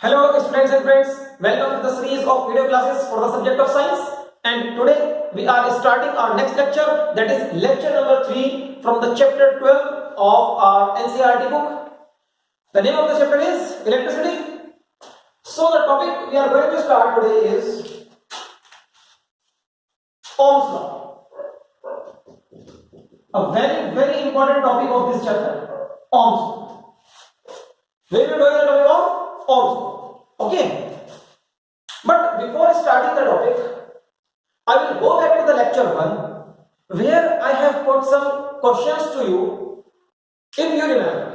Hello students and friends, welcome to the series of video classes for the subject of science, and today we are starting our next lecture, that is lecture number 3 from the chapter 12 of our NCERT book. The name of the chapter is electricity. So the topic we are going to start today is Ohm's law. A very important topic of this chapter, Ohm's law. We will be doing the topic of Ohm's law. Okay, but before starting the topic, I will go back to the lecture 1 where I have put some questions to you. If you remember,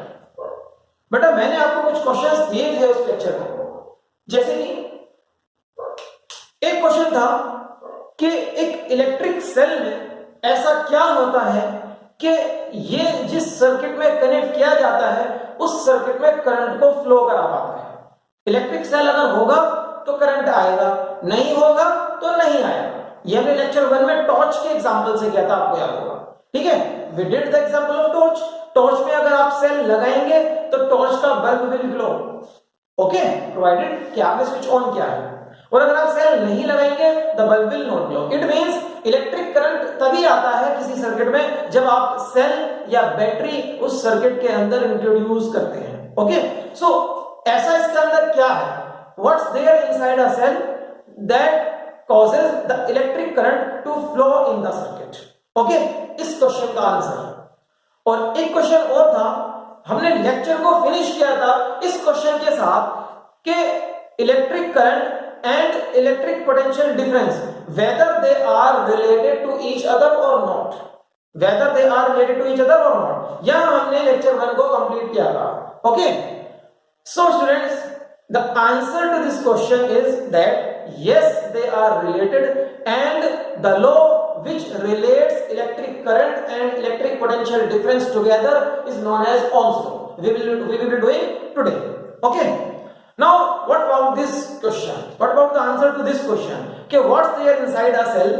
बेटा मैंने आपको कुछ questions दिए थे उस lecture में, जैसे कि एक क्वेश्चन था कि एक इलेक्ट्रिक सेल में ऐसा क्या होता है कि ये जिस सर्किट में कनेक्ट किया जाता है उस सर्किट में करंट को फ्लो करा पाता है। इलेक्ट्रिक सेल अगर होगा तो करंट आएगा, नहीं होगा तो नहीं आएगा। ये हमने लेक्चर 1 में टॉर्च के एग्जांपल से किया था, आपको याद होगा। ठीक है, we did the example of torch. Torch में अगर आप सेल लगाएंगे तो टॉर्च का bulb will glow, okay, provided कि आपने स्विच ऑन किया है। और अगर आप सेल नहीं लगाएंगे the bulb will not glow. It means electric current तभी आता है किसी सर्किट में जब आप सेल या बैटरी उस सर्किट के अंदर इंट्रोड्यूस करते हैं। ओके, सो ऐसा इसके अंदर क्या है, what's there inside a cell that causes the electric current to flow in the circuit. Okay, इस क्वेश्चन का आंसर। और एक क्वेश्चन और था, हमने लेक्चर को फिनिश किया था इस क्वेश्चन के साथ कि electric current and electric potential difference whether they are related to each other और not, whether they are related to each other और नॉट। यह हमने लेक्चर 1 को कंप्लीट किया था। Okay, so students, the answer to this question is that yes, they are related, and the law which relates electric current and electric potential difference together is known as Ohm's law. We will be doing today. Okay, now what about this question, what about the answer to this question? Okay, what's there inside a cell?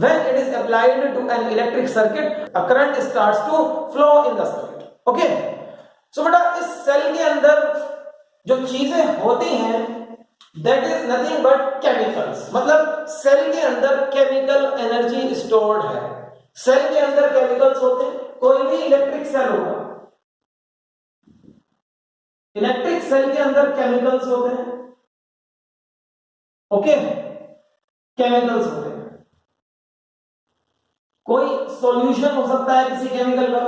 When it is applied to an electric circuit, a current starts to flow in the circuit. Okay, सो बेटा इस cell के अंदर जो चीजें होती हैं that is nothing but chemicals. मतलब cell के अंदर केमिकल एनर्जी स्टोर्ड है। सेल के अंदर केमिकल्स होते हैं। कोई भी इलेक्ट्रिक सेल होगा, इलेक्ट्रिक सेल के अंदर केमिकल्स होते हैं। ओके, केमिकल्स होते हैं। कोई सॉल्यूशन हो सकता है किसी केमिकल का,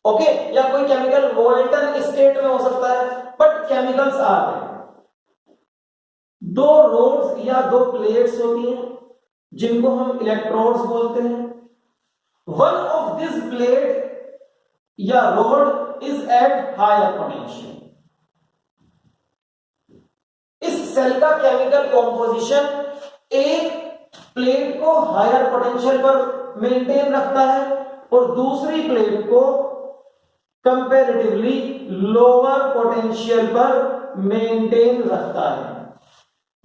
ओके, या कोई केमिकल वोलेटन स्टेट में हो सकता है, बट केमिकल्स आते हैं। दो रोड्स या दो प्लेट्स होती हैं जिनको हम इलेक्ट्रोड्स बोलते हैं। वन ऑफ दिस प्लेट या rod is at higher potential. इस सेल का केमिकल कॉम्पोजिशन एक प्लेट को हायर पोटेंशियल पर मेंटेन रखता है और दूसरी प्लेट को कंपैरेटिवली लोअर पोटेंशियल पर मेंटेन रखता है।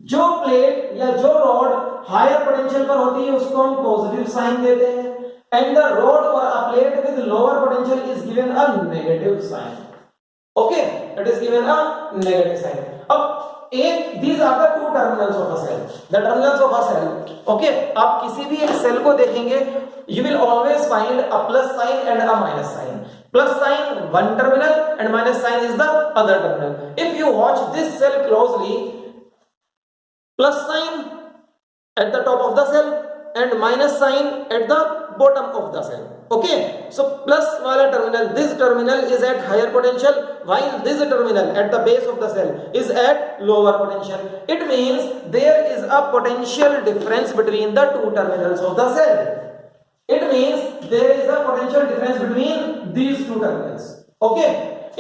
जो प्लेट या जो रॉड हायर पोटेंशियल पर होती है उसको हम पॉजिटिव साइन देते हैं, एंड द रॉड और a plate with lower potential is given a negative sign. Okay, it is given a negative sign. अब एक these are the two terminals of a cell, the terminals of a cell. Okay, आप किसी भी एक cell को देखेंगे you will always find a plus sign and a minus sign. Plus sign one terminal and minus sign is the other terminal. If you watch this cell closely, plus sign at the top of the cell and minus sign at the bottom of the cell. Okay, so plus wala terminal, this terminal is at higher potential while this terminal at the base of the cell is at lower potential. It means there is a potential difference between the two terminals of the cell. It means there is a potential difference between these two terminals. Okay,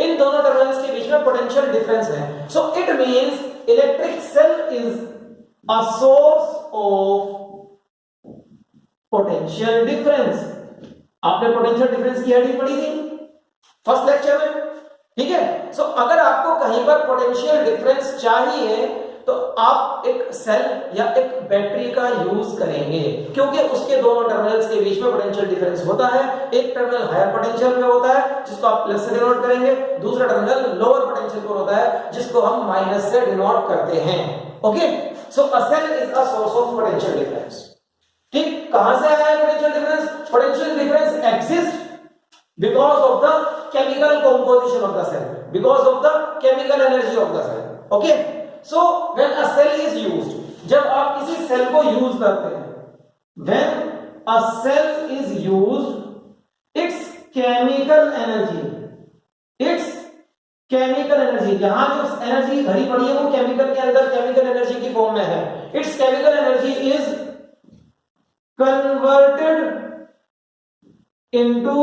इन दोनों terminals के बीच में potential difference है। So it means electric cell is a source of potential difference। आपने potential difference की heading पढ़ी थी first lecture में, ठीक है। सो अगर आपको कहीं पर पोटेंशियल डिफरेंस चाहिए तो आप एक सेल या एक बैटरी का यूज करेंगे, क्योंकि उसके दोनों टर्मिनल्स के बीच में पोटेंशियल डिफरेंस होता है। एक टर्मिनल हायर पोटेंशियल में होता है जिसको आप प्लस से डिनोट करेंगे, दूसरा टर्मिनल लोअर पोटेंशियल पर होता है जिसको हम माइनस से डिनोट करते हैं। Okay, so a cell is a source of potential difference. ठीक, कहां से आया है potential difference? Potential difference exist because of the chemical composition of the cell, because of the chemical energy of the cell. Okay, so when a cell is used, जब आप किसी cell को use करते हैं, when a cell is used, its chemical energy, its chemical energy, यहां जो energy भरी पड़ी है वो केमिकल के अंदर केमिकल एनर्जी की फॉर्म में है। its chemical energy is converted into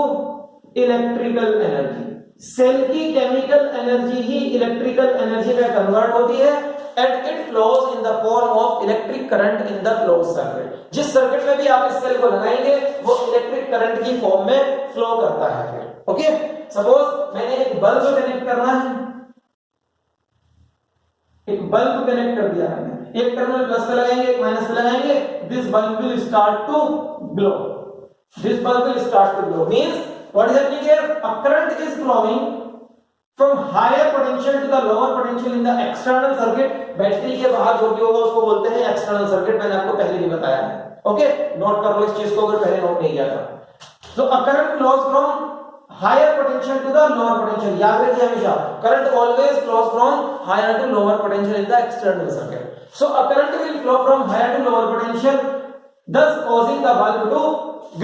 electrical energy. Cell की केमिकल एनर्जी ही इलेक्ट्रिकल एनर्जी में कन्वर्ट होती है and it flows in the form of electric current in the close circuit. जिस सर्किट में भी आप इस सेल को लगाएंगे वो इलेक्ट्रिक करंट की फॉर्म में फ्लो करता है फिर। ओके, सपोज मैंने एक बल्ब कनेक्ट करना है, एक बल्ब कनेक्ट कर दिया मैंने, एक टर्मिनल प्लस पे लगाएंगे, एक माइनस पे लगाएंगे, this bulb will start to glow, this bulb will start to glow means what is happening here? A current is flowing from higher potential to the lower potential in the external circuit. Battery के बाहर जो भी होगा उसको बोलते हैं external circuit, मैंने आपको पहले भी बताया है। ओके, नोट कर लो इस चीज को अगर पहले नोट नहीं किया था। So a current flows from higher potential to the lower potential, याद रखिए हमेशा, current always flows from higher to lower potential in the external circuit. So a current will flow from higher to lower potential, thus causing the bulb to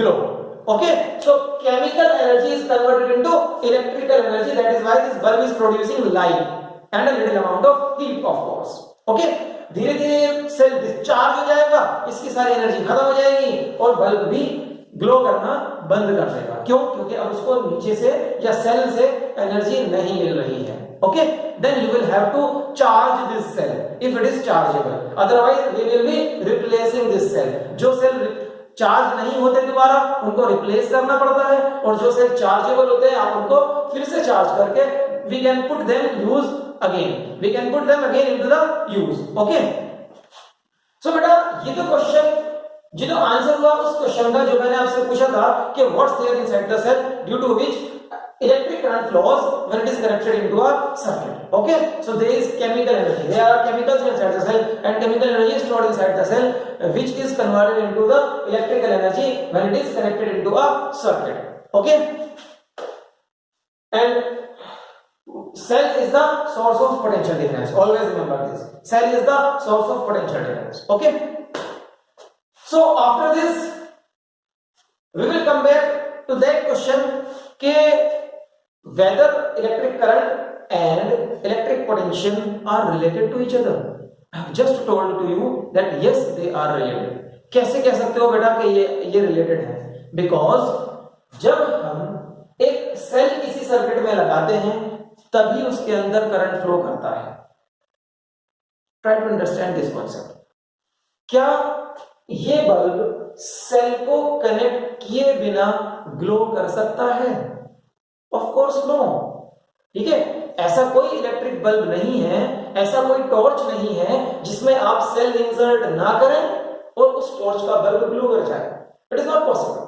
glow. Okay, so chemical energy is converted into electrical energy, that is why this bulb is producing light and a little amount of heat of course. Okay, धीरे धीरे cell discharge हो जाएगा, इसकी सारी energy खत्म हो जाएगी और बल्ब भी ग्लो करना बंद कर देगा। क्यों? क्योंकि अब उसको नीचे से या सेल से एनर्जी नहीं मिल रही है। Okay, then you will have to charge this cell if it is chargeable, otherwise we will be replacing this cell. जो सेल चार्ज नहीं होते दोबारा उनको रिप्लेस करना पड़ता है, और जो सेल चार्जेबल होते हैं आप उनको फिर से चार्ज करके we can put them use again, we can put them again into the use. Okay, so बेटा ये तो क्वेश्चन जो तो आंसर हुआ उस क्वेश्चन का जो मैंने आपसे पूछा था कि what's there inside the cell due to which electric current flows when it is connected into a circuit. Okay, so there is chemical energy, there are chemicals inside the cell and chemical energy is stored inside the cell which is converted into the electrical energy when it is connected into a circuit. Okay, and cell is the source of potential difference, always remember this, cell is the source of potential difference. Okay, so after this we will come back to that question ke whether electric current and electric potential are related to each other. I have just told to you that yes they are related. कैसे कह सकते हो बेटा कि ये related है? Because जब हम एक सेल किसी सर्किट में लगाते हैं तभी उसके अंदर करंट फ्लो करता है। Try to understand this concept. क्या ये बल्ब सेल को कनेक्ट किए बिना ग्लो कर सकता है? Of course no. ठीक है, ऐसा कोई इलेक्ट्रिक बल्ब नहीं है, ऐसा कोई टॉर्च नहीं है जिसमें आप सेल इंसर्ट ना करें और उस टॉर्च का बल्ब ग्लो कर जाए। It is not possible.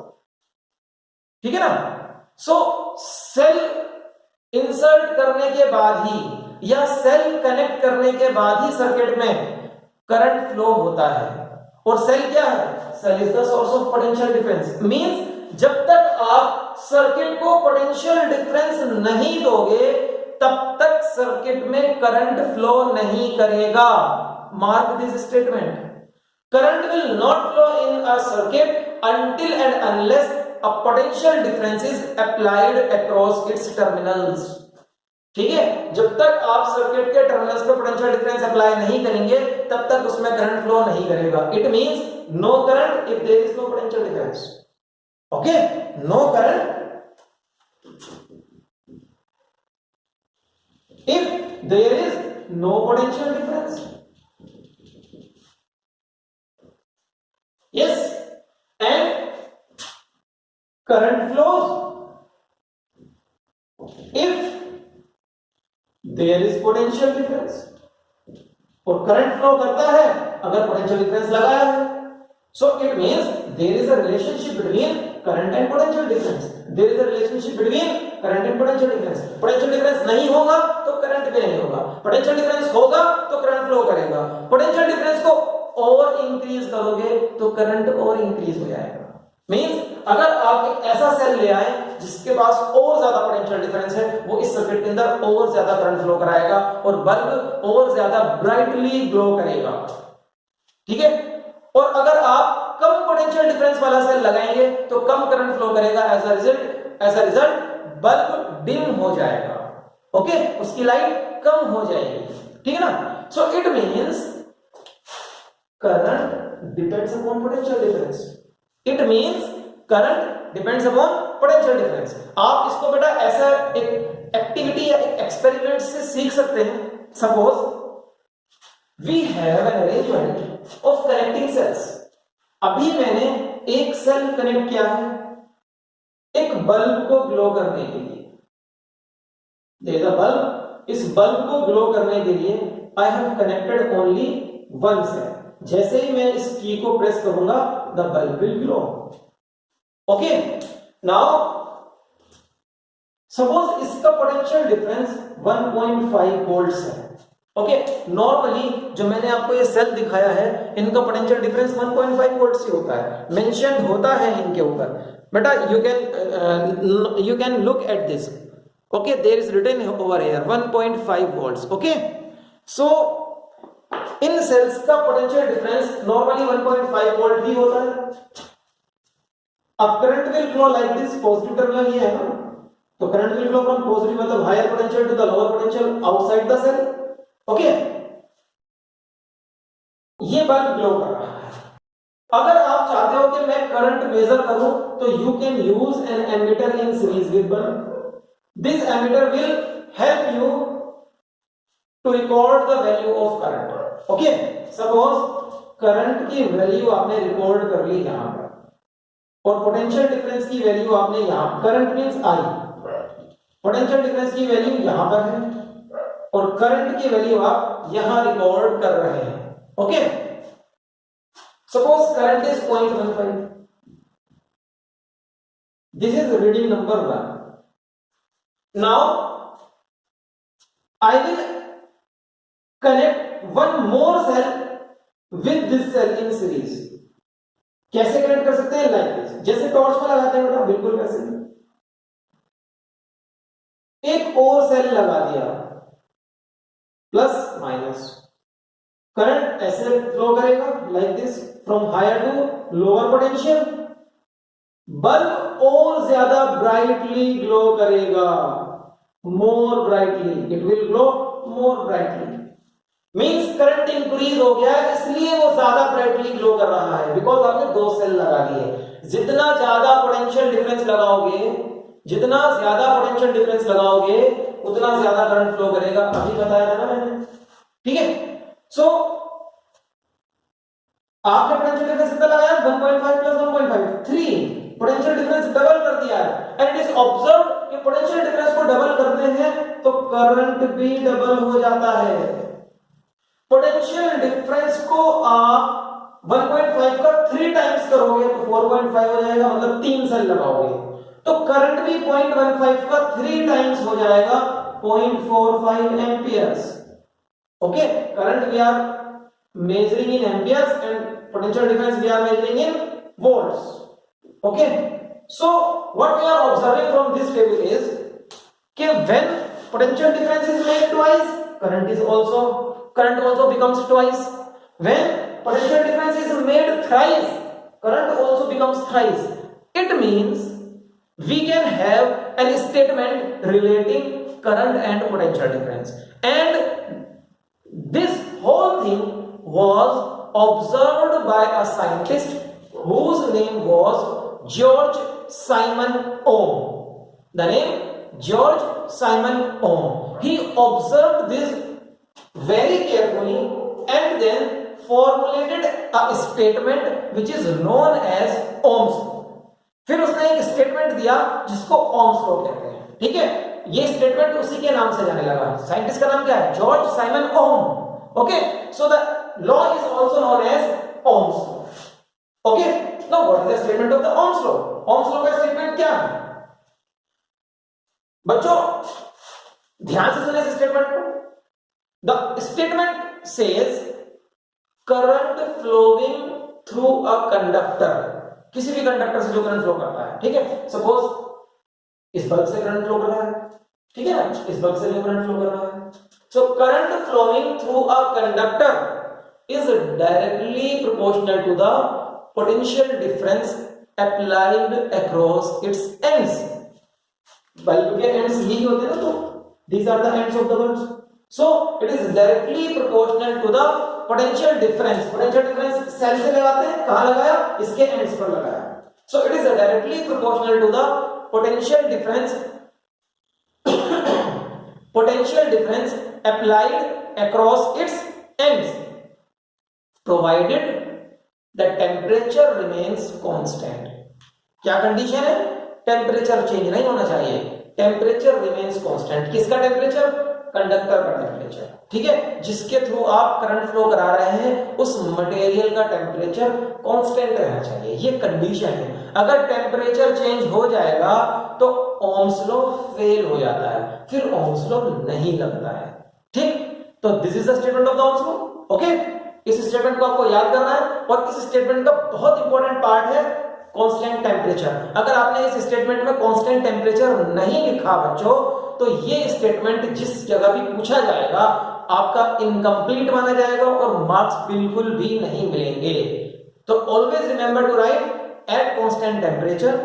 ठीक है ना? सो सेल इंसर्ट करने के बाद ही या सेल कनेक्ट करने के बाद ही सर्किट में करंट फ्लो होता है। और सेल क्या है? Cell is the source of potential difference. Means जब तक आप सर्किट को पोटेंशियल डिफरेंस नहीं दोगे तब तक सर्किट में करंट फ्लो नहीं करेगा। Mark this statement, current will not flow in a circuit until and unless a potential difference is applied across its terminals. ठीक है, जब तक आप सर्किट के टर्मिनल्स पे पोटेंशियल डिफरेंस अप्लाई नहीं करेंगे तब तक उसमें करंट फ्लो नहीं करेगा। It means no current if there is no potential difference. Okay, no current if there is no potential difference. Yes, and current flows if there is potential difference. और current flow करता है अगर potential difference लगाया है। So it means there is a relationship between current and potential difference. There is a relationship between current and potential difference. Potential difference नहीं होगा तो current भी नहीं होगा, potential difference होगा तो करंट फ्लो करेगा। potential difference को और इंक्रीज करोगे तो करंट और इंक्रीज हो जाएगा। मींस अगर आप एक ऐसा सेल ले आए जिसके पास और ज्यादा पोटेंशियल डिफरेंस है, वो इस सर्किट के अंदर और ज्यादा करंट फ्लो कराएगा और बल्ब और ज्यादा ब्राइटली ग्लो करेगा, ठीक है। और अगर आप कम पोटेंशियल डिफरेंस वाला सेल लगाएंगे तो कम करंट फ्लो करेगा, as a result bulb dim हो जाएगा, ओके, उसकी लाइट कम हो जाएगी, ठीक है ना। सो it means current depends upon potential difference. It means current depends upon potential difference. आप इसको बेटा ऐसा एक एक्टिविटी या एक एक्सपेरिमेंट से सीख सकते हैं। Suppose we have an arrangement of connecting cells. अभी मैंने एक सेल कनेक्ट किया है एक बल्ब को ग्लो करने के लिए। देयर इज अ बल्ब, इस बल्ब को ग्लो करने के लिए I have connected only one cell. जैसे ही मैं इस की को प्रेस करूंगा the bulb will glow, okay. Now suppose इसका पोटेंशियल डिफरेंस 1.5 वोल्ट्स है, ओके। नॉर्मली जो मैंने आपको ये सेल दिखाया है इनका पोटेंशियल डिफरेंस 1.5 वोल्ट से होता है, मेंशन होता है इनके ऊपर। बेटा you can look at this, okay, there is written over here 1.5 volts, okay। so इन सेल्स का पोटेंशियल डिफरेंस नॉर्मली 1.5 वोल्ट ही होता है। अब current will flow like this, positive terminal ये है ना, तो current will flow from positive मतलब higher potential to the lower potential outside the cell, okay. ये बल्ब ग्लो कर रहा है। अगर आप चाहते हो कि मैं करंट मेजर करूं तो you can use an ammeter in series with bulb. This ammeter will help you to record the value of current, okay. Suppose current की वैल्यू आपने रिकॉर्ड कर ली यहां पर और पोटेंशियल डिफरेंस की वैल्यू आपने यहां, current means I, potential difference की वैल्यू यहां पर है और करंट की वैल्यू आप यहां रिकॉर्ड कर रहे हैं, okay. Suppose current is 0.15, this is reading number 1। Now I will connect one more cell with this cell in series. कैसे कनेक्ट कर सकते हैं? लाइक दिस, जैसे टॉर्च में लगाते हैं बेटा, बिल्कुल वैसे। एक और सेल लगा दिया प्लस माइनस, करंट ऐसे फ्लो करेगा like this from higher to lower potential. Bulb और ज्यादा ब्राइटली ग्लो करेगा, more brightly, it will glow more brightly. Means current increase हो गया इसलिए वो ज्यादा ब्राइटली ग्लो कर रहा है, बिकॉज आपने दो सेल लगा दिए। जितना ज्यादा पोटेंशियल डिफरेंस लगाओगे, जितना ज्यादा पोटेंशियल डिफरेंस लगाओगे उतना ज्यादा करंट फ्लो करेगा। अभी बताया था ना मैंने, ठीक है। सो आपने पोटेंशियल डिफरेंस कितना लगाया? 1.5 प्लस 1.5 3, पोटेंशियल डिफरेंस डबल कर दिया है। एंड इट इज ऑब्जर्व कि पोटेंशियल डिफरेंस को डबल करते हैं तो करंट भी डबल हो जाता है। पोटेंशियल डिफरेंस को आप 1.5 का 3 टाइम्स करोगे तो 4.5 हो जाएगा, मतलब 3 सेल लगाओगे तो करंट भी 0.15 का 3 टाइम्स हो जाएगा, 0.45 amperes, okay. Current we are measuring in amperes and potential difference we are measuring in volts, okay। so what we are observing from this table is कि when potential difference is made twice, current also becomes twice. When potential difference is made thrice, current also becomes thrice. It means we can have an statement relating current and potential difference, and this whole thing was observed by a scientist whose name was George Simon Ohm. The name George Simon Ohm. He observed this very carefully and then formulated a statement which is known as Ohm's law. फिर उसने एक statement दिया जिसको Ohm's law कहते हैं, ठीक है। ये स्टेटमेंट उसी के नाम से जाने लगा। साइंटिस्ट का नाम क्या है? George Simon Ohm. Okay, so the law is also known as Ohm's law. Okay, now what is the statement of the Ohm's law? Ohm's law का स्टेटमेंट क्या है बच्चों? ध्यान से सुनिए इस स्टेटमेंट को. The statement says current flowing through a conductor, किसी भी कंडक्टर से जो करंट फ्लो करता है, ठीक है. सपोज इस बल्ब से करंट फ्लो कर रहा है, ठीक है ना, इस बल्ब से जो करंट फ्लो कर रहा है. So current flowing through a conductor is directly proportional to the potential difference applied across its ends. Bulb के ends यही होते हैं ना, तो these are the ends of the bulbs. So it is directly proportional to the potential difference. Potential difference cell से लगाते हैं, कहाँ लगाया? इसके ends पर लगाया. So it is directly proportional to the potential difference applied across its ends, provided the temperature remains constant. क्या condition है? टेम्परेचर चेंज नहीं होना चाहिए. Temperature remains constant. किसका टेम्परेचर? कंडक्टर का टेम्परेचर, ठीक है, जिसके थ्रू आप करंट फ्लो करा रहे हैं उस मटेरियल का टेम्परेचर कांस्टेंट रहना चाहिए. ये कंडीशन है. अगर टेम्परेचर चेंज हो जाएगा तो ओम्स लॉ फेल हो जाता है, फिर ओम्स लॉ नहीं लगता है. ठीक, तो this is the statement of the Ohm's law. Okay, इस स्टेटमेंट को आपको याद करना है. और इस स्टेटमेंट का बहुत इंपॉर्टेंट पार्ट है कांस्टेंट टेम्परेचर. अगर आपने इस स्टेटमेंट में कांस्टेंट टेम्परेचर नहीं लिखा बच्चों, तो ये स्टेटमेंट जिस जगह भी पूछा जाएगा आपका इनकम्प्लीट माना जाएगा और मार्क्स बिल्कुल भी नहीं मिलेंगे. तो always remember to write at constant temperature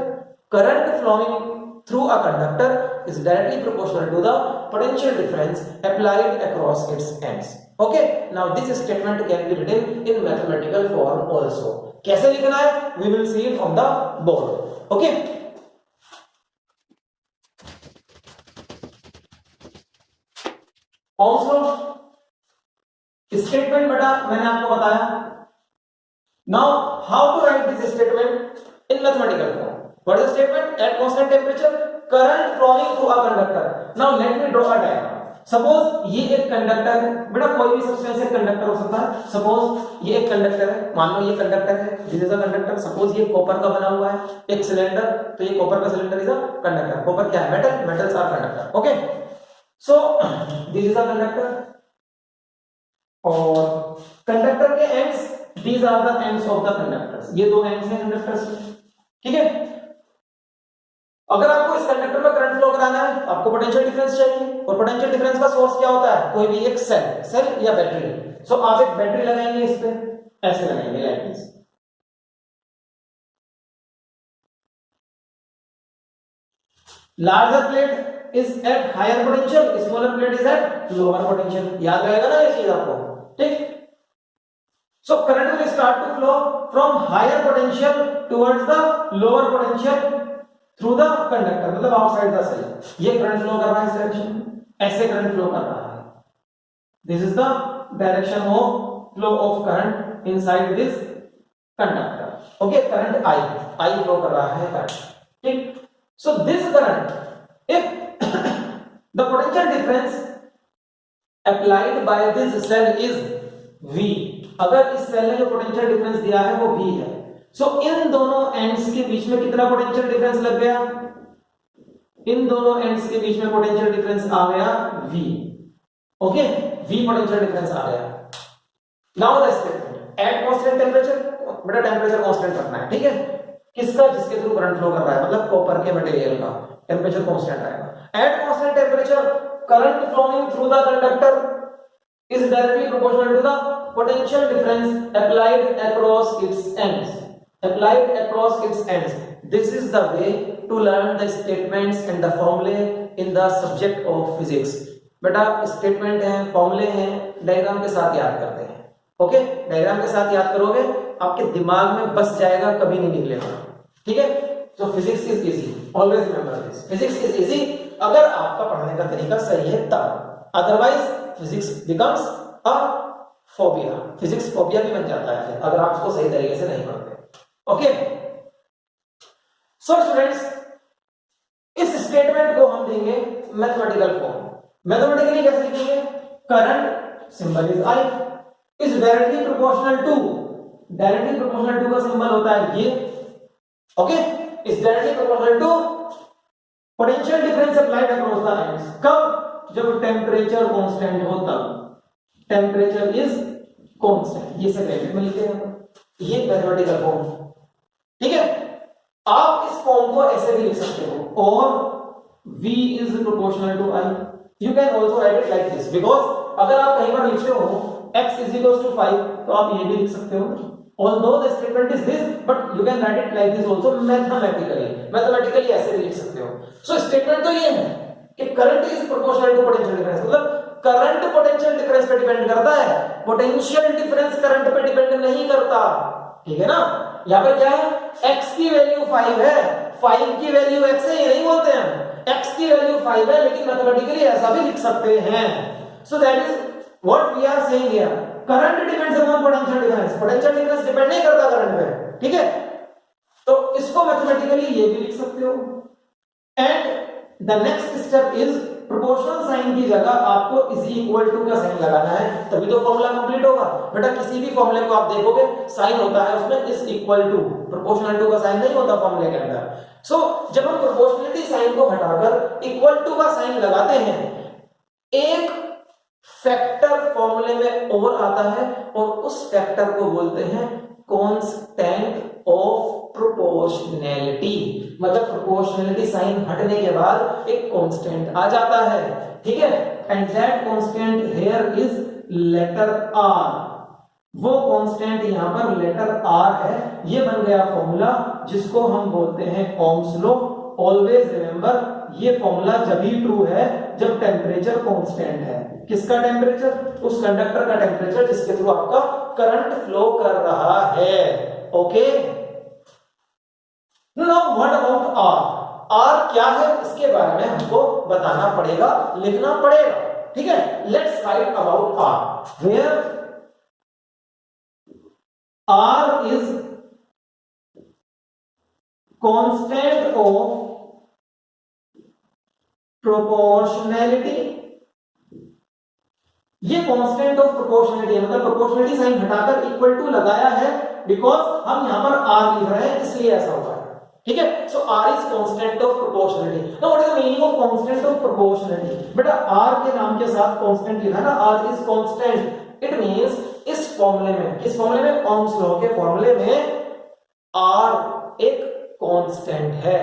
current flowing through a conductor is directly proportional to the potential difference applied across its ends. Okay, now this statement can be written in mathematical form also. कैसे लिखना है? We will see it on the board. Okay. Ohm's law statement बेटा मैंने आपको बताया. Now how to write this statement in mathematical form? What is the statement? At constant temperature, current flowing through a conductor. Now let me draw a diagram. Suppose ये एक conductor है बेटा, कोई भी सब्सटेंस एक कंडक्टर हो सकता है. सपोज ये एक कंडक्टर है, मान लो ये कंडक्टर है, this is a conductor. Suppose ये कॉपर का बना हुआ है एक सिलेंडर, तो ये कॉपर का cylinder is a conductor. Copper क्या है? Metal. Metals are conductor. Okay, so this is a conductor और कंडक्टर के ends, these are the ends of the conductors. ये दो एंड्स हैं कंडक्टर्स के, ठीक है. अगर आपको इस कंडक्टर में करंट फ्लो कराना है, आपको पोटेंशियल डिफरेंस चाहिए, और पोटेंशियल डिफरेंस का सोर्स क्या होता है? कोई भी एक सेल या बैटरी. सो आप एक बैटरी लगाएंगे इस पे, ऐसे लगाएंगे like this. Larger plate is at higher potential, smaller plate is at lower potential. याद रहेगा ना ये चीज आपको, ठीक. So current will start to flow from higher potential towards the lower potential through the conductor, मतलब आउटसाइड द सेल. ये current flow कर रहा है इस डायरेक्शन में, ऐसे करंट फ्लो कर रहा है. This is the direction of flow of current inside this conductor. Okay, current I flow कर रहा है करंट, ठीक. So this current, if the potential difference applied by this cell is V, अगर इस cell ने जो पोटेंशियल डिफरेंस दिया है वो V है, सो इन दोनों एंड्स के बीच में कितना पोटेंशियल डिफरेंस लग गया? इन दोनों एंड्स के बीच में पोटेंशियल डिफरेंस आ गया V. Okay, V potential difference आ गया. Now the statement at constant temperature, बेटा टेंपरेचर कांस्टेंट रखना है, ठीक है. किसका? जिसके थ्रू करंट फ्लो कर रहा है, मतलब कॉपर के मटेरियल का टेंपरेचर कांस्टेंट आएगा. At constant temperature current flowing through the conductor is directly proportional to the potential difference applied across its ends. Applied across its ends. This is the way to learn the statements and the formulae in the subject of physics. बेटा statement है, फॉर्मूले हैं, diagram के साथ याद करते हैं. Okay, diagram के साथ याद करोगे आपके दिमाग में बस जाएगा, कभी नहीं निकलेगा. ठीक है, तो physics is easy. Always remember this, physics is easy अगर आपका पढ़ने का तरीका सही है तब. Otherwise physics becomes a phobia. Physics phobia भी बन जाता है फिर अगर आप उसको सही तरीके से नहीं पढ़ते. ओके, सो स्टूडेंट्स, इस स्टेटमेंट को हम देंगे मैथमेटिकल फॉर्म. मैथमेटिकली कैसे लिखेंगे? Current symbol is I. is directly proportional to, directly proportional to का symbol होता है ये, okay, is directly proportional to potential difference applied across the ends. कब? जब टेम्परेचर कांस्टेंट हो तब, टेम्परेचर इज कांस्टेंट, ये सब ब्रैकेट में लिखे हैं, ये मैथमेटिकल फॉर्म, ठीक है। आप इस फॉर्म को ऐसे भी लिख सकते हो, और V is proportional to I. You can also write it like this, because अगर आप कहीं पर लिखते हो x is equals to 5, तो आप ये भी लिख सकते हो, although the statement is this, but you can write it like this also mathematically. Mathematically ऐसे भी लिख सकते हो. So statement तो ये है कि current is proportional to potential difference, मतलब करंट पोटेंशियल डिफरेंस पे डिपेंड करता है, पोटेंशियल डिफरेंस करंट पे डिपेंड नहीं करता, ठीक है ना। यहाँ पे क्या है, x की वैल्यू 5 है, 5 की वैल्यू x है, ये नहीं बोलते हैं, x की वैल्यू 5 है, लेकिन मैथमेटिकली ऐसा भी लिख सकते हैं। So that is what we are saying here, current depends upon potential difference, potential difference depend नहीं करता करंट पे, ठीक है। तो इसको मैथमेटिकली ये भी लिख सकते हो। And the next step is proportional sign की जगह आपको इज इक्वल टू का साइन लगाना है, तभी तो फॉर्मूला कंप्लीट होगा। बेटा किसी भी फॉर्मूले को आप देखोगे साइन होता है उसमें is equal to, proportional to का साइन नहीं होता फॉर्मूले के अंदर। सो जब हम प्रोपोर्शनलिटी साइन को हटाकर इक्वल टू का साइन लगाते हैं, एक फैक्टर फॉर्मूले में और आता है, और उस फैक्टर को बोलते हैं कांस्टेंट ऑफ प्रोपोर्शनैलिटी, मतलब प्रोपोर्शनैलिटी साइन हटने के बाद एक कांस्टेंट आ जाता है, ठीक है। And that constant here is letter R, वो कांस्टेंट यहां पर लेटर आर है। ये बन गया फॉर्मूला जिसको हम बोलते हैं ओम्स लॉ। ऑलवेज रिमेंबर, ये फॉर्मूला जब ही ट्रू है जब टेम्परेचर कांस्टेंट है। किसका टेम्परेचर? उस कंडक्टर का टेम्परेचर जिसके थ्रू आपका करंट फ्लो कर रहा है, okay. Now what about R? R क्या है इसके बारे में हमको बताना पड़ेगा, लिखना पड़ेगा, ठीक है। Let's write about R, where R is constant of proportionality। ये कांस्टेंट ऑफ प्रोपोर्शनलिटी है, मतलब प्रोपोर्शनलिटी साइन हटाकर इक्वल टू लगाया है, बिकॉज हम यहां पर R लिख रहे हैं इसलिए ऐसा हुआ है, ठीक है। सो R is constant of proportionality. Now what is the meaning of constant of proportionality? बेटा R के नाम के साथ कांस्टेंट लिखा ना, R is constant, it means इस फॉर्मूले में, किस फॉर्मूले में? ओम्स लॉ के फॉर्मूले में R एक कांस्टेंट है,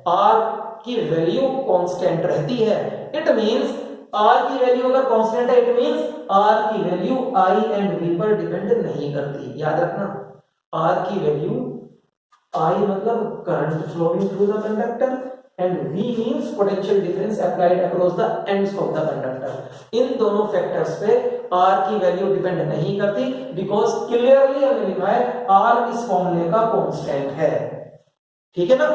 R की वैल्यू कांस्टेंट रहती है। इट मींस R की वैल्यू अगर कांस्टेंट है, इट मींस R की वैल्यू I एंड V पर डिपेंड नहीं करती। याद रखना, R की वैल्यू I मतलब current flowing through the conductor, and V means potential difference applied across the ends of the conductor. इन दोनों फैक्टर्स पे R की वैल्यू डिपेंड नहीं करती, बिकॉज क्लियरली हमने लिखा है R इस फॉर्मूले का कांस्टेंट है, ठीक है ना।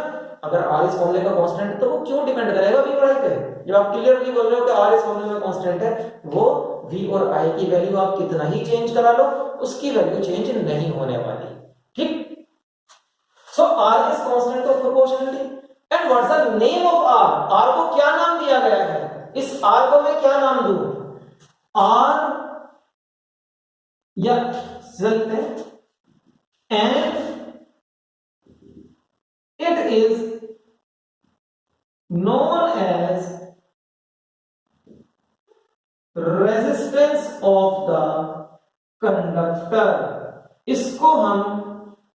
अगर R इस फॉर्मूले का कांस्टेंट है तो वो क्यों डिपेंड करेगा V और I पे? जब आप क्लियरली बोल रहे हो कि R इस फॉर्मूले में कांस्टेंट है, वो V और I की वैल्यू आप कितना ही चेंज करा लो, उसकी वैल्यू चेंज नहीं होने वाली, ठीक। So R is constant of proportionality. And what's the name of R? R को क्या नाम दिया गया है? इस R को मैं क्या नाम दूं? R या चलते हैं, and it is known as resistance of the conductor। इसको हम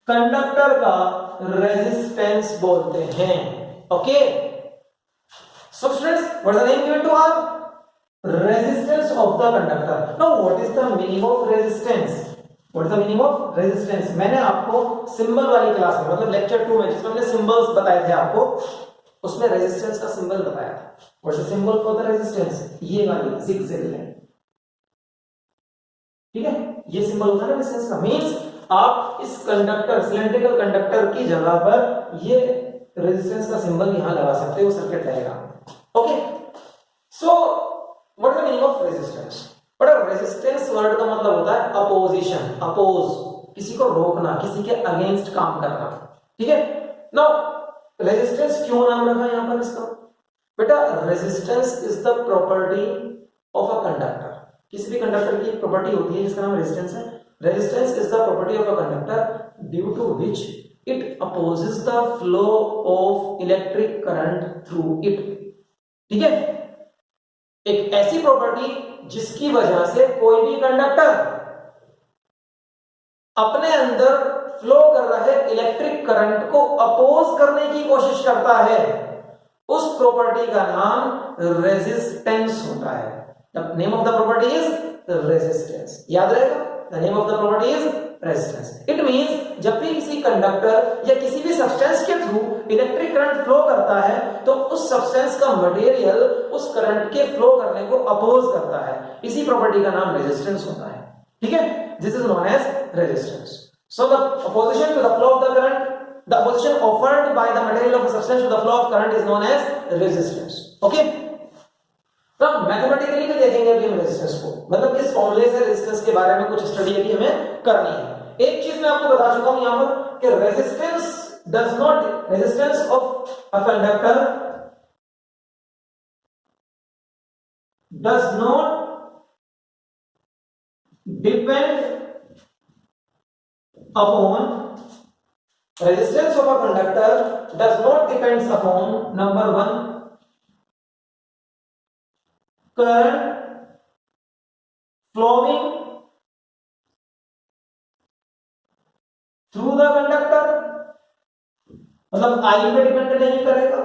कंडक्टर का रेजिस्टेंस बोलते हैं, okay. So students, what is the name given to R? Resistance of the conductor. Now what is the meaning of resistance? What is the meaning of resistance? मैंने आपको symbol वाली class में, मतलब lecture 2 में, जिसमें हमने सिंबल्स बताए थे आपको, उसमें रेजिस्टेंस का सिंबल बताया था। What is the symbol for the resistance? ये वाली जिगजैग लाइन, ठीक है। ये सिंबल होता है ना रेजिस्टेंस का। मींस आप इस कंडक्टर, सिलेंड्रिकल कंडक्टर की जगह पर ये रेजिस्टेंस का सिंबल यहां लगा सकते हो, सर्किट रहेगा, okay. So what is the meaning of resistance? But resistance word का मतलब होता है अपोजिशन, अपोज, किसी को रोकना, किसी के अगेंस्ट काम करना, ठीक है। नाउ रेजिस्टेंस क्यों नाम रखा यहां पर इसका? बेटा resistance is the property of a conductor, किसी भी कंडक्टर की एक प्रॉपर्टी होती है जिसका नाम रेजिस्टेंस है। Resistance is the property of a conductor due to which it opposes the flow of electric current through it. ठीक है, एक ऐसी प्रॉपर्टी जिसकी वजह से कोई भी कंडक्टर अपने अंदर फ्लो कर रहे इलेक्ट्रिक करंट को अपोज करने की कोशिश करता है, उस प्रॉपर्टी का नाम रेजिस्टेंस होता है। The name of the property is resistance. याद रहेगा, the name of the property is resistance. It means जब भी किसी कंडक्टर या किसी भी सब्सटेंस के थ्रू इलेक्ट्रिक करंट फ्लो करता है तो उस सब्सटेंस का मटेरियल उस करंट के फ्लो करने को अपोज करता है। इसी प्रॉपर्टी का नाम रेजिस्टेंस होता है। ठीक है, this is known as resistance. So the opposition to the flow of the current, the opposition offered by the material of a substance to the flow of current is known as resistance. Okay, तो mathematically भी देखेंगे अभी हम resistance को, मतलब इस फॉर्मूले से रेजिस्टेंस के बारे में कुछ स्टडी अभी हमें करनी है। एक चीज मैं आपको बता चुका हूं यहां पर कि resistance of a conductor does not depend upon resistance of a conductor does not depends upon number 1 current flowing through the conductor, मतलब I पे डिपेंड नहीं करेगा,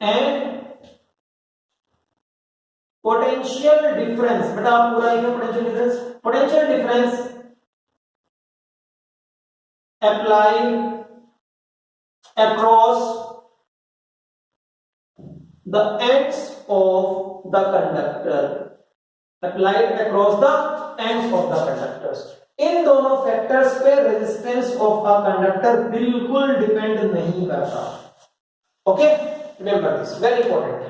and potential difference, बेटा आप पूरा लिखो, potential difference applied across the ends of the conductor, applied across the ends of the conductors। इन दोनों factors पे रेजिस्टेंस ऑफ अ कंडक्टर बिल्कुल डिपेंड नहीं करता। Okay, remember this, very important,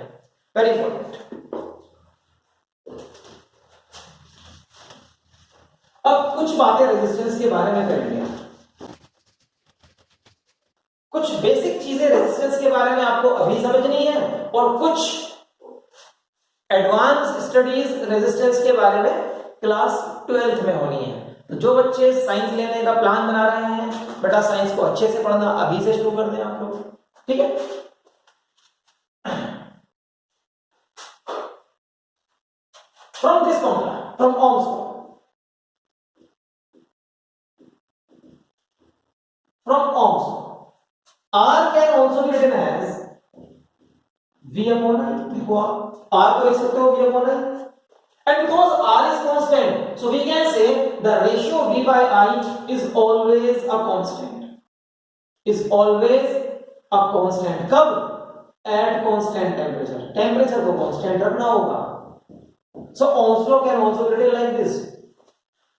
very important. अब कुछ बातें रेजिस्टेंस के बारे में करेंगे, कुछ बेसिक चीजें रेजिस्टेंस के बारे में आपको अभी समझनी है और कुछ एडवांस स्टडीज रेजिस्टेंस के बारे में क्लास 12th में होनी है। तो जो बच्चे साइंस लेने का प्लान बना रहे हैं, बेटा साइंस को अच्छे से पढ़ना अभी से शुरू कर दें आप लोग। ठीक है, from this formula, from Ohm's law, from Ohm's law, R can also be written as V upon I। देखो R को लिख सकते हो V upon I, and because R is constant, so we can say the ratio V by I is always a constant, is always a constant। कब? At constant temperature, temperature को constant रखना होगा। So Ohm's law can also be written like this,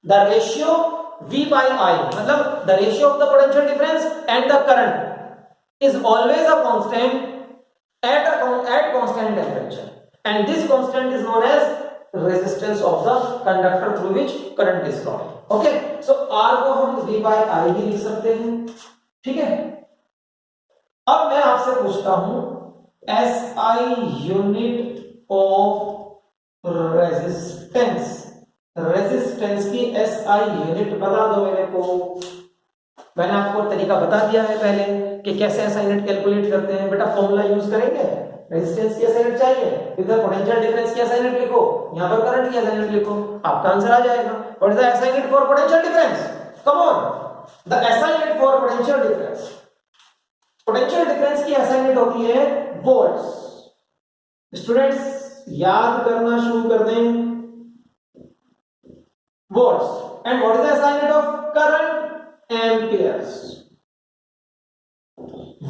the ratio V by I, मतलब the ratio of the potential difference and the current is always a constant at constant temperature, and this constant is known as resistance of the conductor through which current is flowing। okay, so R को हम V by I भी लिख सकते हैं। ठीक है, अब मैं आपसे पूछता हूं SI unit of resistance, resistance की SI यूनिट बता दो मेरे को। मैंने आपको तरीका बता दिया है पहले कि कैसे SI यूनिट कैलकुलेट करते हैं। बेटा फॉर्मूला यूज करेंगे, रेजिस्टेंस की SI यूनिट चाहिए, इधर पोटेंशियल डिफरेंस की SI यूनिट लिखो, यहां पर करंट की SI यूनिट लिखो, आपका आंसर आ जाएगा। What is the SI unit for potential difference? Come on, the SI unit for potential difference, potential difference की SI यूनिट होती है वोल्ट्स। स्टूडेंट्स याद करना शुरू कर दें, volts. And what is the SI unit of current? Amperes.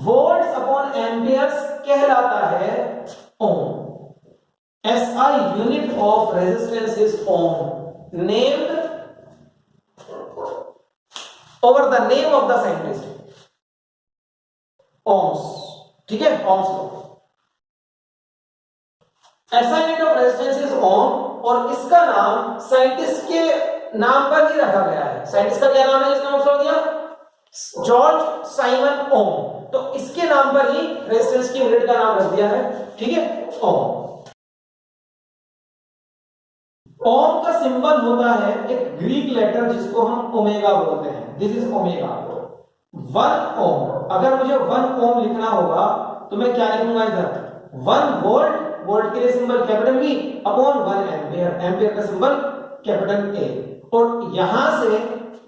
Volts upon amperes कहलाता है ohm. SI unit of resistance is ohm, named over the name of the scientist, ohms. ठीक है, ohm's law. SI unit of resistance is ओम, और इसका नाम scientist के नाम पर ही रखा गया है। साइंटिस्ट का क्या नाम है जिसने ओम्स लॉ दिया? जॉर्ज साइमन ओम। तो इसके नाम पर ही रेजिस्टेंस की यूनिट का नाम रख दिया है। ठीक है, ओम। ओम का सिंबल होता है एक ग्रीक लेटर जिसको हम ओमेगा बोलते हैं, दिस इज ओमेगा। 1 ओम, अगर मुझे 1 ओम लिखना होगा तो मैं क्या लिखूंगा इधर 1 वोल्ट, वोल्ट के लिए symbol capital V upon 1 ampere, ampere का सिंबल कैपिटल ए। और यहां से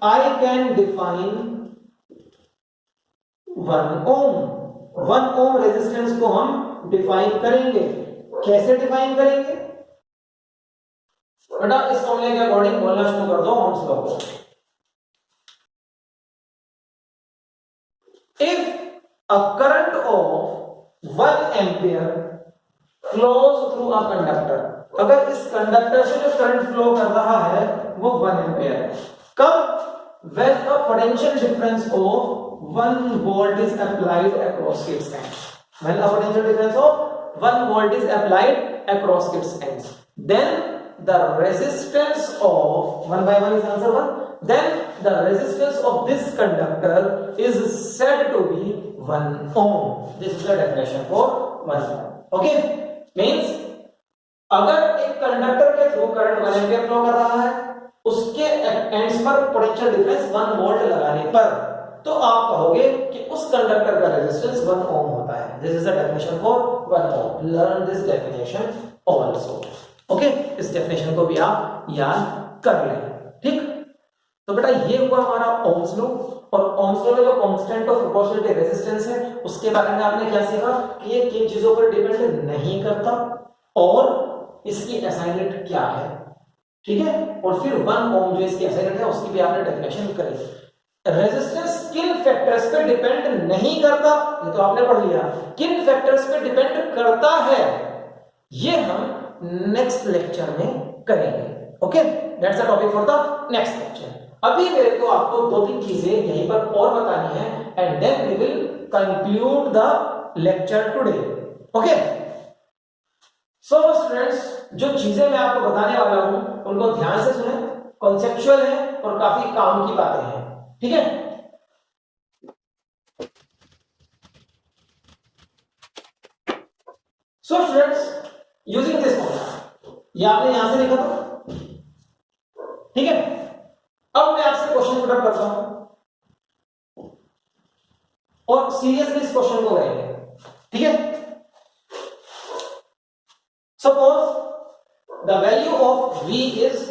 I can define 1 ohm. 1 ohm resistance को हम डिफाइन करेंगे। कैसे डिफाइन करेंगे बेटा, इस फॉर्मूले के अकॉर्डिंग बोलना शुरू कर दो ओम्स लॉ को। If a current of 1 ampere flows through a conductor, अगर इस कंडक्टर से जो करंट फ्लो कर रहा है वो 1 एम्पियर है, कब? when a potential difference of 1 volt is applied across its ends, when a potential difference of 1 volt is applied across its ends, then the resistance of 1 by 1 is answer 1, then the resistance of this conductor is said to be 1 ohm. This is the definition for 1 ohm. Okay, means अगर एक conductor के through current 1 ampere flow कर रहा है, उसके ends पर potential difference 1 volt लगाने पर, तो आप कहोगे कि उस कंडक्टर का रेजिस्टेंस 1 ओम होता है। This is the definition for 1 ohm. Learn this definition also. Okay, इस डेफिनेशन को भी आप याद कर लें। ठीक, तो बेटा ये हुआ हमारा ओम्स लॉ। और ओम्स लॉ में जो कांस्टेंट ऑफ प्रोपोर्शनलिटी रेजिस्टेंस है उसके बारे में आपने क्या सीखा कि ये किन चीजों पर डिपेंड नहीं करता और इसकी असाइनमेंट क्या है। ठीक है, और फिर 1 ओम जो इसकी असाइनमेंट है उसकी भी आपने डेफिनेशन करी। रेजिस्टेंस किन फैक्टर्स पे डिपेंड नहीं करता, ये तो आपने पढ़ लिया। किन फैक्टर्स पे डिपेंड करता है ये हम नेक्स्ट लेक्चर में करेंगे। Okay, that's the topic for the next lecture. अभी मेरे को आपको 2-3 चीजें यहीं पर और बतानी है and then we will conclude the lecture today. Okay, so students, जो चीजें मैं आपको बताने वाला हूं उनको ध्यान से सुने, कॉन्सेप्चुअल है और काफी काम की बातें हैं। ठीक है, so students, using this formula, ये आपने यहां से लिखा था। ठीक है, अब मैं आपसे क्वेश्चन पुट अप करता हूं और सीरियसली इस क्वेश्चन को करेंगे। ठीक है, suppose the value of V is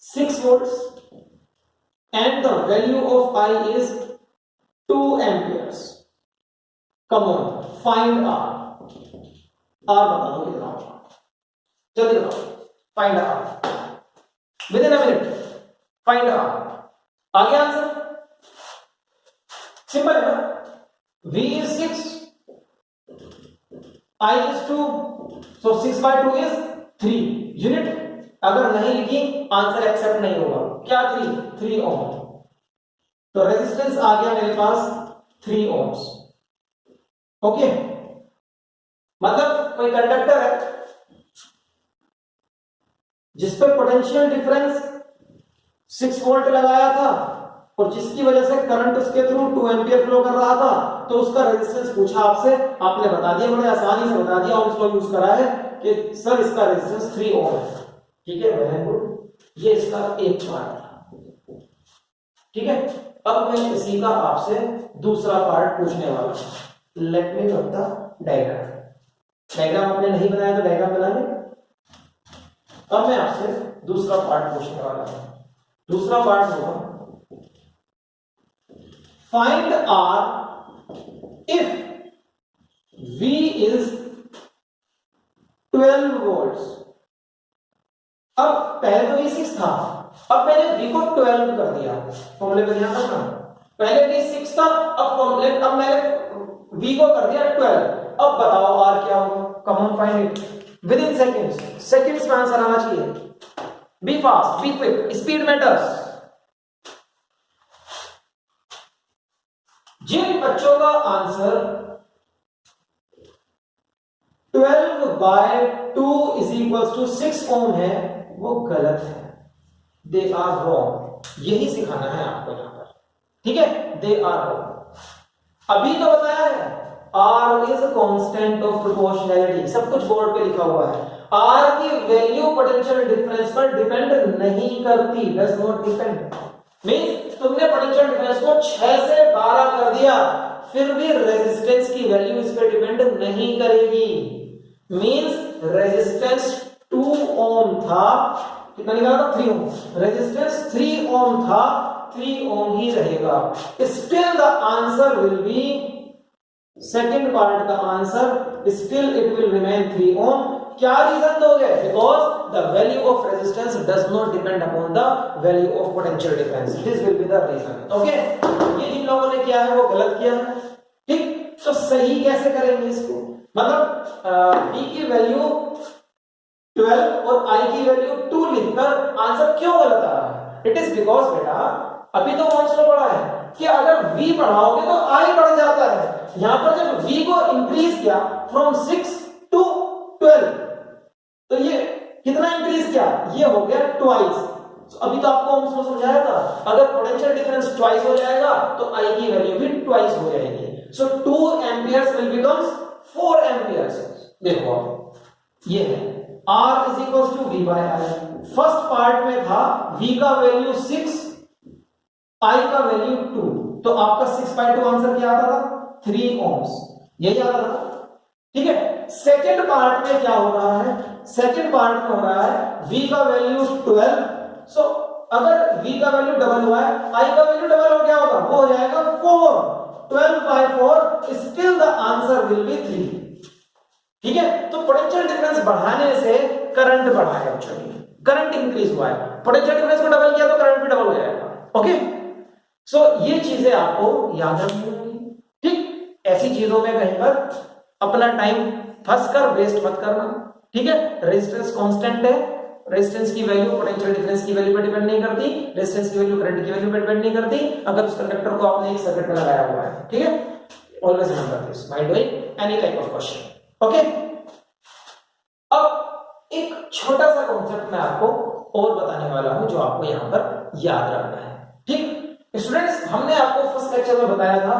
6 volts and the value of I is 2 amperes. Come on, find R. R बता दो कितना होगा, जल्दी बताओ। Find R within a minute. Find R. आ गया आंसर? सिंपल है ना? V is 6, I is 2, so 6 by 2 is 3 unit. अगर नहीं लिखी आंसर एक्सेप्ट नहीं होगा। क्या 3 ओम, तो रेजिस्टेंस आ गया मेरे पास 3 ओम्स। ओके, मतलब कोई कंडक्टर है जिस पर पोटेंशियल डिफरेंस 6 वोल्ट लगाया था और जिसकी वजह से करंट उसके थ्रू 2 एम्पियर फ्लो कर रहा था, तो उसका रेजिस्टेंस पूछा आपसे, आपने बता दिया, बड़े आसानी से बता दिया, ओम्स लॉ यूज करा है कि सर इसका रेजिस्टेंस 3 ओम है। ठीक है, वेरी गुड, ये इसका एक पार्ट था। ठीक है, अब मैं इसी का आपसे दूसरा पार्ट पूछने वाला हूं। Let me draw the diagram. Diagram आपने नहीं बनाया तो डायग्राम बना लें। अब मैं आपसे दूसरा पार्ट पूछने वाला हूं। दूसरा पार्ट होगा find R if V is 12 volts। अब पहले तो V 6 था, अब मैंने V को 12 कर दिया। फॉर्मूले पे ध्यान रखना, पहले V 6 था, अब मैंने V को कर दिया 12। अब बताओ R क्या होगा? Come on, find it within seconds. Seconds में आंसर आना चाहिए। Be fast, be quick, speed matters. जिन बच्चों का answer 12 by 2 is equals to 6 ohm है वो गलत है। दे आर रॉन्ग, यही सिखाना है आपको यहां पर। ठीक है, दे आर रॉन्ग। अभी तो बताया है R is constant of proportionality, सब कुछ बोर्ड पे लिखा हुआ है। R की वैल्यू पोटेंशियल डिफरेंस पर डिपेंड नहीं करती, डज नॉट डिपेंड। मींस तुमने पोटेंशियल डिफरेंस को 6 से 12 कर दिया, फिर भी रेजिस्टेंस की वैल्यू इस पे डिपेंड नहीं करेगी। मींस रेजिस्टेंस 2 ओम था, कितना निकाला था 3 ओम, रेजिस्टेंस 3 ओम था, 3 ओम ही रहेगा। Still the answer will be, second part का answer still it will remain 3 ohm. क्या रीजन दोगे? Because the value of resistance does not depend upon the value of potential difference, this will be the reason. Okay, ये जिन लोगों ने किया है वो गलत किया है। ठीक, तो सही कैसे करेंगे इसको? मतलब b की वैल्यू 12 और I की वैल्यू 2 लिखकर आंसर क्यों गलत आ रहा है? इट इज बिकॉज बेटा अभी तो ओम्स लॉ पढ़ा है कि अगर V बढ़ाओगे तो I बढ़ जाता है। यहां पर जब V को इंक्रीज किया फ्रॉम 6 टू 12, तो ये कितना इंक्रीज किया? ये हो गया ट्वाइस। तो अभी तो आपको ओम्स लॉ समझाया था, अगर पोटेंशियल डिफरेंस ट्वाइस हो जाएगा तो I की वैल्यू भी ट्वाइस हो जाएगी। सो 2 एम्पियर्स विल बिकम्स 4 एम्पियर्स। देखो ये है R is equals to V by I। First part में था V का वैल्यू 6, I का वैल्यू 2, तो आपका 6/2 आंसर क्या आता था? 3 ओम्स, यही आता था। ठीक है, सेकंड पार्ट में क्या हो रहा है? सेकंड पार्ट में हो रहा है V का वैल्यू 12, सो अगर V का वैल्यू डबल हुआ है, I का वैल्यू डबल हो, क्या होगा? वो हो जाएगा 4, 12/4, still the answer will B 3। ठीक है, तो पोटेंशियल डिफरेंस बढ़ाने से करंट बढ़ा है, एक्चुअली करंट इंक्रीज हुआ है। पोटेंशियल डिफरेंस को डबल किया तो करंट भी डबल हो जाएगा। ओके, सो ये चीजें आपको याद रखनी होंगी। ठीक, ऐसी चीजों में कहीं पर अपना टाइम फंस कर वेस्ट मत करना। ठीक है, रेजिस्टेंस कांस्टेंट है, रेजिस्टेंस की वैल्यू पोटेंशियल डिफरेंस की वैल्यू पर डिपेंड नहीं करती, रेजिस्टेंस की वैल्यू करंट की वैल्यू पर डिपेंड नहीं करती अगर उस कंडक्टर को आपने एक सर्किट में लगाया हुआ है। ठीक है, always remember this while doing any type of question. Okay, अब एक छोटा सा कॉन्सेप्ट मैं आपको और बताने वाला हूं जो आपको यहां पर याद रखना है। ठीक स्टूडेंट्स, हमने आपको फर्स्ट लेक्चर में बताया था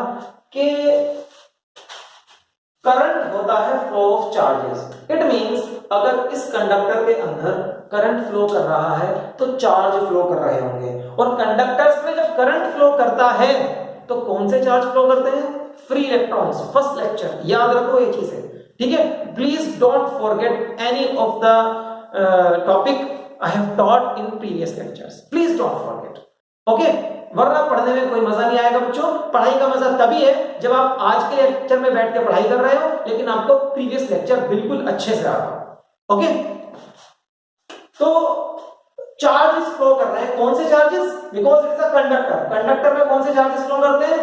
कि करंट होता है flow of charges. It means अगर इस कंडक्टर के अंदर करंट फ्लो कर रहा है तो चार्ज फ्लो कर रहे होंगे, और कंडक्टर्स में जब करंट फ्लो करता है तो कौन से चार्ज फ्लो करते हैं? Free electrons. फर्स्ट लेक्चर याद रखो ये चीजें। ठीक है, please don't forget any of the topic I have taught in previous lectures, please don't forget. Okay, वरना पढ़ने में कोई मजा नहीं आएगा बच्चों। पढ़ाई का मजा तभी है जब आप आज के लेक्चर में बैठ के पढ़ाई कर रहे हो लेकिन आपको प्रीवियस लेक्चर बिल्कुल अच्छे से आता हो। ओके, तो चार्जेस फ्लो कर रहे हैं, कौन से charges? Because it is a conductor. Conductor में कौन से चार्जेस फ्लो करते हैं?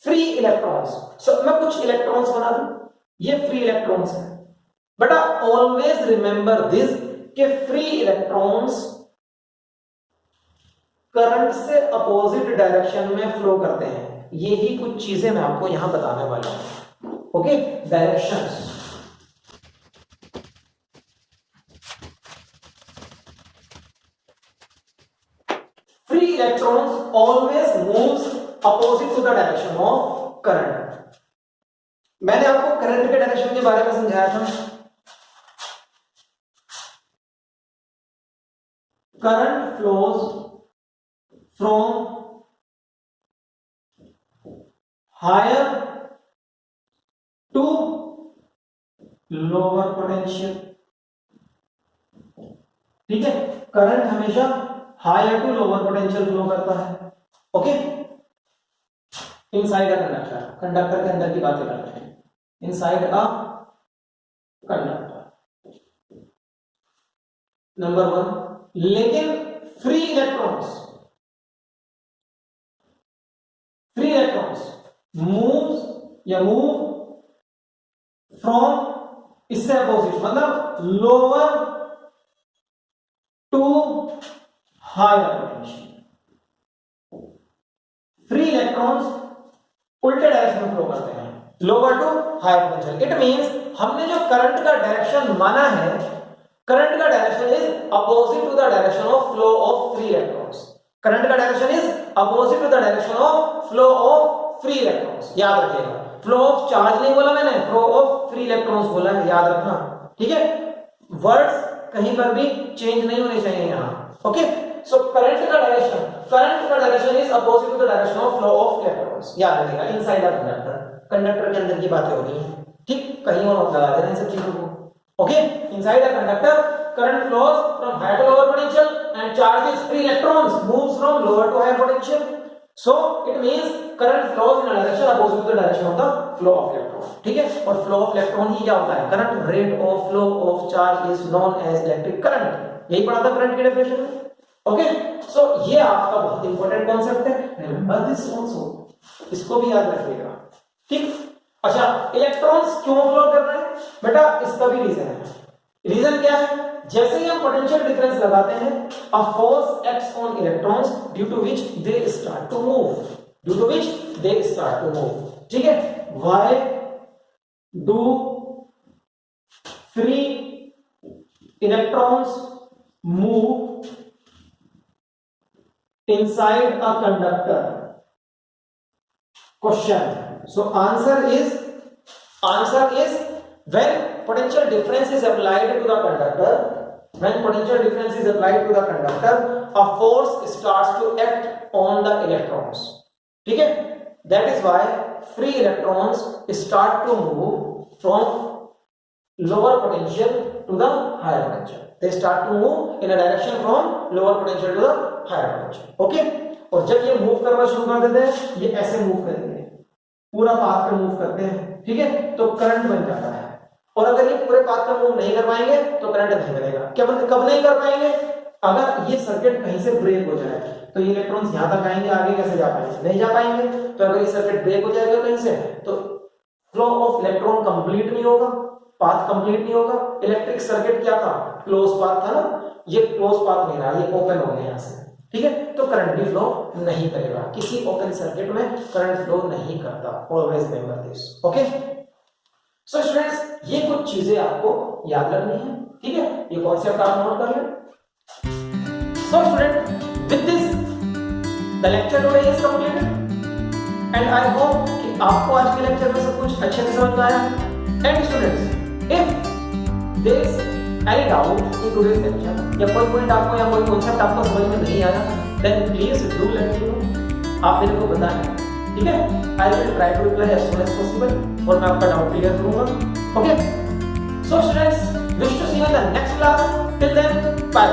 Free electrons. सो मैं कुछ इलेक्ट्रॉन्स बना दूं, ये फ्री इलेक्ट्रॉन्स है। बेटा ऑलवेज रिमेंबर दिस कि फ्री इलेक्ट्रॉन्स करंट से अपोजिट डायरेक्शन में फ्लो करते हैं। यही कुछ चीजें मैं आपको यहां बताने वाला हूं। Okay, directions. Free electrons always moves opposite to the direction of current. मैंने आपको करंट के डायरेक्शन के बारे में समझाया था। Current flows from higher to lower potential. ठीक है, करंट हमेशा higher to lower potential flow करता है। Okay, inside a conductor, conductor के अंदर की बातें करते हैं। Inside a conductor, number 1। लेकिन फ्री इलेक्ट्रॉन्स मूव्स या मूव फ्रॉम, इससे अपोजिट, मतलब lower to higher potential. Free electrons उल्टे डायरेक्शन में फ्लो करते हैं, lower to higher potential. It means हमने जो करंट का डायरेक्शन माना है, करंट का direction is opposite to the direction of flow of free electrons. Current का direction is opposite to the direction of flow of free electrons. याद रखिएगा, flow of charge नहीं बोला मैंने, फ्लो ऑफ फ्री इलेक्ट्रॉन्स बोला है, याद रखना, ठीक है। वर्ड्स कहीं पर भी चेंज नहीं होने चाहिए यहाँ, ओके। सो करंट का direction is opposite to the direction of flow of electrons, याद रखिएगा। इनसाइड द कंडक्टर के अंदर की बातें हो रही हैं, ठीक, कहीं और मत लगा देना इन सब चीजों को, okay. Inside the conductor current flows from higher to lower potential and charges free electrons moves from lower to higher potential, so it means current flows in a direction opposite to the direction of the flow of electron, ठीक है। और flow of electron ही क्या होता है, current rate of flow of charge is known as electric current, यही पढ़ा था current की डेफिनेशन में, ओके। सो ये आपका बहुत इंपॉर्टेंट कांसेप्ट है, रिमेंबर दिस आल्सो, इसको भी याद रखिएगा, ठीक। अच्छा, इलेक्ट्रॉन्स क्यों फ्लो कर रहे हैं बेटा, इसका भी रीजन है। रीजन क्या है, जैसे ही हम पोटेंशियल डिफरेंस लगाते हैं, a force acts on electrons due to which they start to move, ठीक है। Why do free electrons move inside a conductor, question. So answer is when potential difference is applied to the conductor, a force starts to act on the electrons, ठीक है। That is why free electrons start to move from lower potential to the higher potential. They start to move in a direction from lower potential to the higher potential, okay। और जब ये move करना शुरू कर देते हैं, ये ऐसे मूव करेंगे, पूरा पाथ पे मूव करते हैं, ठीक है, तो करंट बन जाता है। और अगर ये पूरे पाथ पे मूव नहीं कर पाएंगे तो करंट नहीं बनेगा। कब नहीं कर पाएंगे, अगर ये सर्किट कहीं से ब्रेक हो जाए, तो ये इलेक्ट्रॉन्स यहां तक आएंगे, आगे कैसे जा पाएंगे, नहीं जा पाएंगे। तो अगर ये सर्किट ब्रेक हो जाएगा कहीं से, तो फ्लो ऑफ इलेक्ट्रॉन कंप्लीट नहीं होगा, पाथ कंप्लीट नहीं होगा। इलेक्ट्रिक सर्किट क्या था, क्लोज पाथ था ना, ये क्लोज पाथ नहीं रहा, ये ओपन हो गया यहां से, ठीक है। तो करंट भी फ्लो नहीं करेगा, किसी ओपन सर्किट में करंट फ्लो नहीं करता, always remember this, okay. So students, ये कुछ चीजें आपको याद रखनी है, ठीक है, ये कॉन्सेप्ट आप नोट कर लें। So student, with this the lecture today is completed and I hope कि आपको आज के लेक्चर में सब कुछ अच्छे से समझ में आया। And students, if there is any doubt in today's lecture, या कोई पॉइंट आपको या कोई कांसेप्ट आपको समझ में नहीं आया, then please do let me know, आप मेरे को बताएं, ठीक है। I will try to reply as soon as possible और मैं आपका डाउट क्लियर करूंगा, okay. So students, wish to see you in the next class, till then bye.